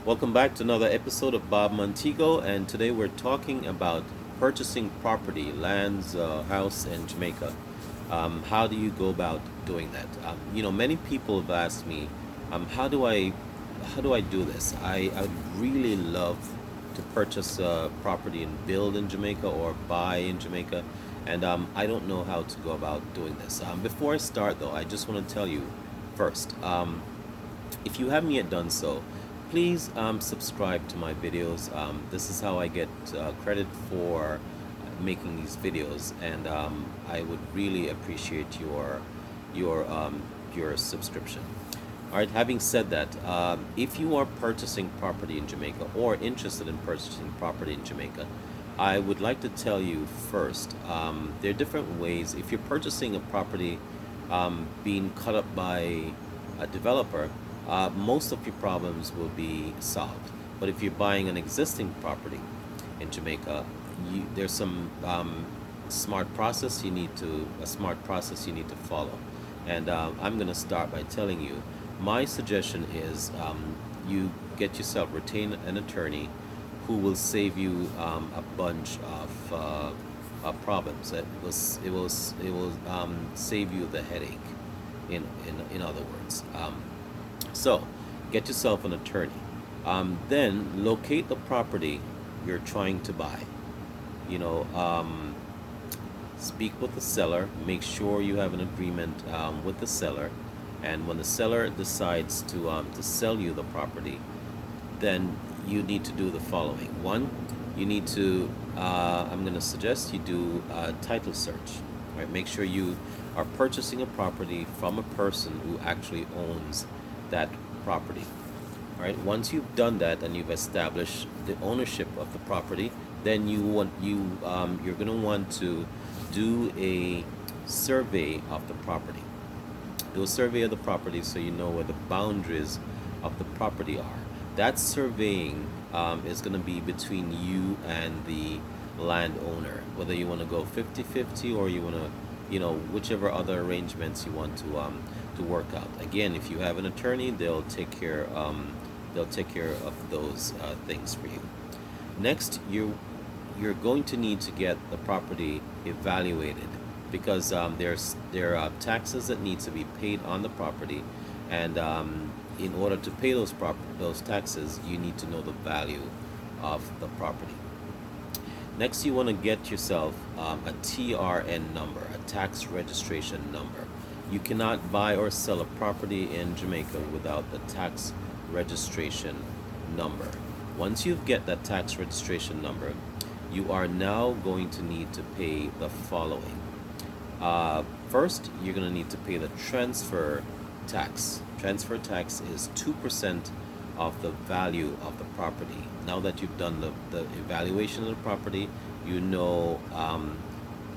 Welcome back to another episode of Bob Montego, and today we're talking about purchasing property, lands, house in Jamaica. How do you go about doing that? Many people have asked me, how do I do this? I would really love to purchase a property and build in Jamaica or buy in Jamaica, and I don't know how to go about doing this. Before I start, though, I just want to tell you first. If you haven't yet done so, please subscribe to my videos. This is how I get credit for making these videos, and I would really appreciate your subscription. All right. Having said that, if you are purchasing property in Jamaica or interested in purchasing property in Jamaica, I would like to tell you first. There are different ways. If you're purchasing a property being cut up by a developer, most of your problems will be solved. But if you're buying an existing property in Jamaica, there's some smart process you need to follow. And I'm going to start by telling you, my suggestion is you get yourself retain an attorney who will save you a bunch of problems. It will save you the headache. In other words. So, get yourself an attorney. Then locate the property you're trying to buy. You know, speak with the seller. Make sure you have an agreement with the seller. And when the seller decides to sell you the property, then you need to do the following. One, you need to. I'm going to suggest you do a title search. Right? Make sure you are purchasing a property from a person who actually owns that property. All right. Once you've done that and you've established the ownership of the property, then you're going to want to do a survey of the property. Do a survey of the property so you know where the boundaries of the property are. That surveying is going to be between you and the landowner, whether you want to go 50-50 or you want to, whichever other arrangements you want to work out. Again, if you have an attorney, they'll take care of those things for you. Next, you're going to need to get the property evaluated, because there are taxes that need to be paid on the property, and in order to pay those taxes, you need to know the value of the property. Next, you want to get yourself a TRN number, a tax registration number. You cannot buy or sell a property in Jamaica without the tax registration number. Once you get that tax registration number, you are now going to need to pay the following. First, you're going to need to pay the transfer tax. Transfer tax is 2% of the value of the property. Now that you've done the evaluation of the property, you know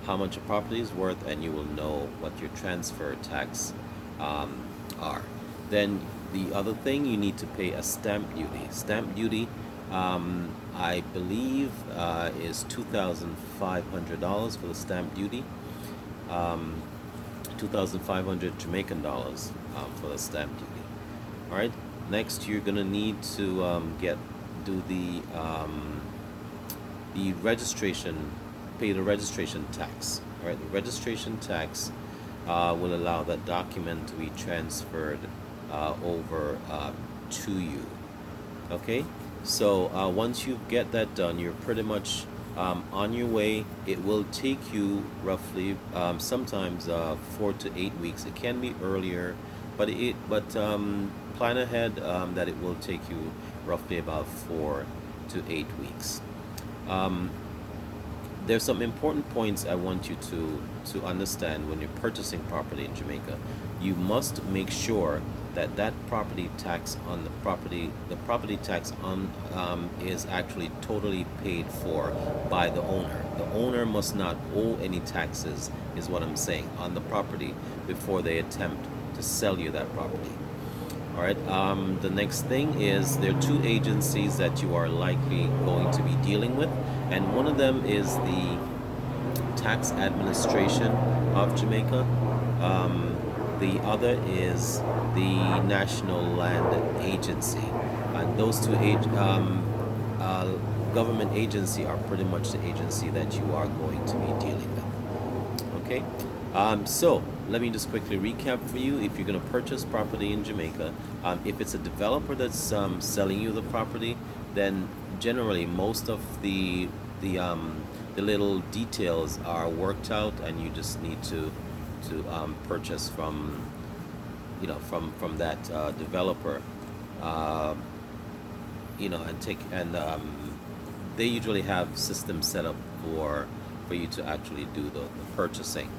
how much a property is worth, and you will know what your transfer tax are. Then the other thing, you need to pay a stamp duty. Stamp duty, I believe, is $2,500 for the stamp duty. 2,500 Jamaican dollars for the stamp duty. All right. Next, you're gonna need to do the registration, pay the registration tax. All right. The registration tax will allow that document to be transferred over to you. Okay. So once you get that done, you're pretty much on your way. It will take you roughly sometimes 4 to 8 weeks. It can be earlier, but plan ahead that it will take you roughly about 4 to 8 weeks. There's some important points I want you to understand when you're purchasing property in Jamaica. You must make sure that property tax on the property tax on is actually totally paid for by the owner. The owner must not owe any taxes, is what I'm saying, on the property before they attempt to sell you that property. All right. The next thing is there are two agencies that you are likely going to be dealing with, and one of them is the Tax Administration of Jamaica. The other is the National Land Agency. And those two uh, government agency are pretty much the agency that you are going to be dealing with. Okay, so let me just quickly recap for you. If you're going to purchase property in Jamaica, if it's a developer that's selling you the property, then generally most of the little details are worked out, and you just need to purchase from from that developer, uh, and take and they usually have systems set up for you to actually do the purchasing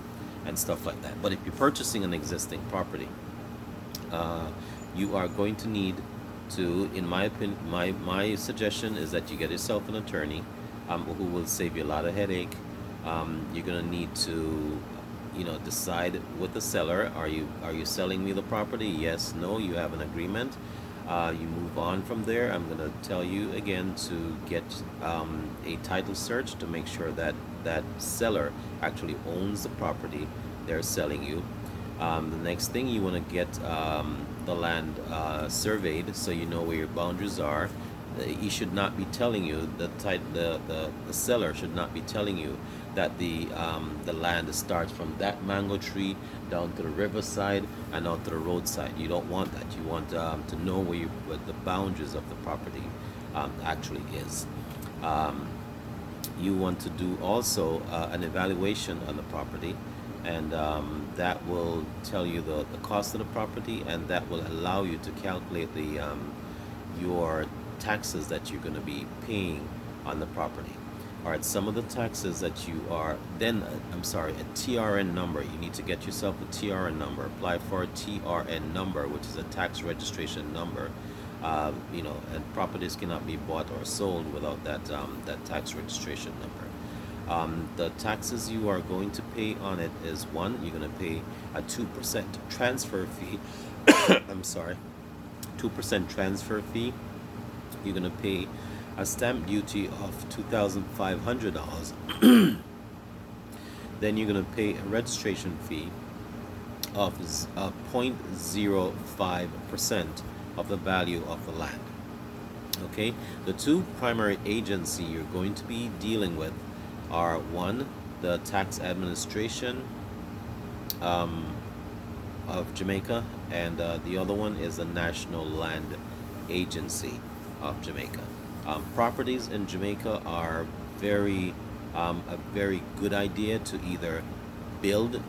and stuff like that. But if you're purchasing an existing property, uh, you are going to need to, in my opinion, my suggestion is that you get yourself an attorney, who will save you a lot of headache. You're gonna need to, decide with the seller. Are you selling me the property? Yes, no. You have an agreement. You move on from there. I'm gonna tell you again to get a title search to make sure that that seller actually owns the property they're selling you. The next thing, you want to get the land surveyed so you know where your boundaries are. He should not be telling you, the seller should not be telling you that the land starts from that mango tree down to the riverside and out to the roadside. You don't want that. You want to know what the boundaries of the property actually is. You want to do also an evaluation on the property, and that will tell you the cost of the property, and that will allow you to calculate your taxes that you're going to be paying on the property. All right, some of the taxes that you are then, I'm sorry, a TRN number. You need to get yourself a TRN number. Apply for a TRN number, which is a tax registration number. And properties cannot be bought or sold without that tax registration number. The taxes you are going to pay on it is, one, you're going to pay a 2% transfer fee. I'm sorry, 2% transfer fee. You're going to pay a stamp duty of $2,500. Then you're going to pay a registration fee of 0.05% of the value of the land. Okay, the two primary agencies you're going to be dealing with are, one, the Tax Administration of Jamaica, and the other one is the National Land Agency of Jamaica. Properties in Jamaica are a very good idea to either build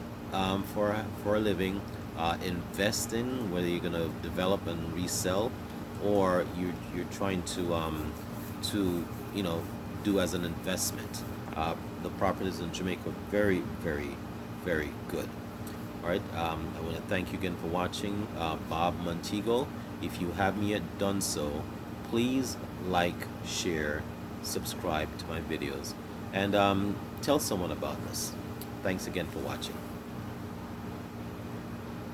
for a living, invest in, whether you're going to develop and resell, or you're trying to do as an investment. The properties in Jamaica are very, very, very good. All right, I want to thank you again for watching. Bob Montego. If you haven't yet done so, please like, share, subscribe to my videos, and tell someone about this. Thanks again for watching.